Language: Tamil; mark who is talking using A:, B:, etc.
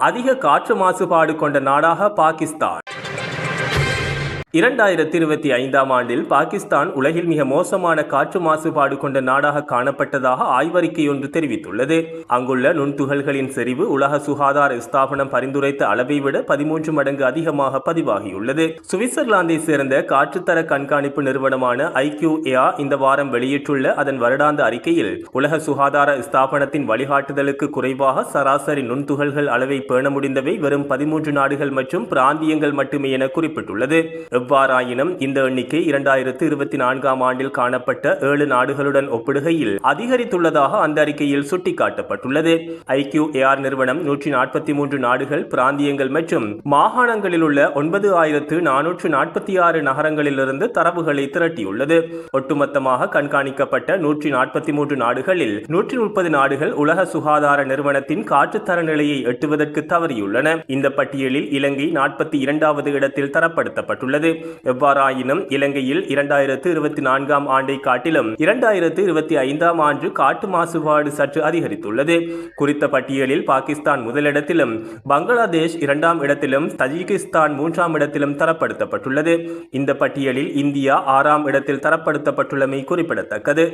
A: அதிக காற்று மாசுபாடு கொண்ட நாடாக பாகிஸ்தான். 2025ஆம் ஆண்டில் பாகிஸ்தான் உலகில் மிக மோசமான காற்று மாசுபாடு கொண்ட நாடாக காணப்பட்டதாக ஆய்வறிக்கை ஒன்று தெரிவித்துள்ளது. அங்குள்ள நுண்துகள்களின் செறிவு உலக சுகாதார ஸ்தாபனம் பரிந்துரைத்த அளவை விட 13 மடங்கு அதிகமாக பதிவாகியுள்ளது. சுவிட்சர்லாந்தை சேர்ந்த காற்றுத்தர கண்காணிப்பு நிறுவனமான IQAir இந்த வாரம் வெளியிட்டுள்ள அதன் வருடாந்த அறிக்கையில் உலக சுகாதார ஸ்தாபனத்தின் வழிகாட்டுதலுக்கு குறைவாக சராசரி நுண்துகள்கள் அளவை பேண முடிந்தவை வெறும் 13 நாடுகள் மற்றும் பிராந்தியங்கள் மட்டுமே என குறிப்பிட்டுள்ளது. எவ்வாறாயினும் இந்த எண்ணிக்கை 2024ஆம் ஆண்டில் காணப்பட்ட 7 நாடுகளுடன் ஒப்பிடுகையில் அதிகரித்துள்ளதாக அந்த அறிக்கையில் சுட்டிக்காட்டப்பட்டுள்ளது. IQAir நிறுவனம் 143 நாடுகள், பிராந்தியங்கள் மற்றும் மாகாணங்களில் உள்ள 9446 நகரங்களிலிருந்து தரவுகளை திரட்டியுள்ளது. ஒட்டுமொத்தமாக கண்காணிக்கப்பட்ட 143 நாடுகளில் 130 நாடுகள் உலக சுகாதார நிறுவனத்தின் காற்றுத்தர நிலையை எட்டுவதற்கு தவறியுள்ளன. இந்த பட்டியலில் இலங்கை 42வது இடத்தில் தரப்படுத்தப்பட்டுள்ளது. எவ்வாறாயினும் இலங்கையில் 2024ஆம் ஆண்டை காட்டிலும் 2025ஆம் ஆண்டு காற்று மாசுபாடு சற்று அதிகரித்துள்ளது. குறித்த பட்டியலில் பாகிஸ்தான் முதலிடத்திலும், பங்களாதேஷ் 2ஆம் இடத்திலும், தஜிகிஸ்தான் 3ஆம் இடத்திலும் தரப்படுத்தப்பட்டுள்ளது. இந்த பட்டியலில் இந்தியா 6ஆம் இடத்தில் தரப்படுத்தப்பட்டுள்ளமை குறிப்பிடத்தக்கது.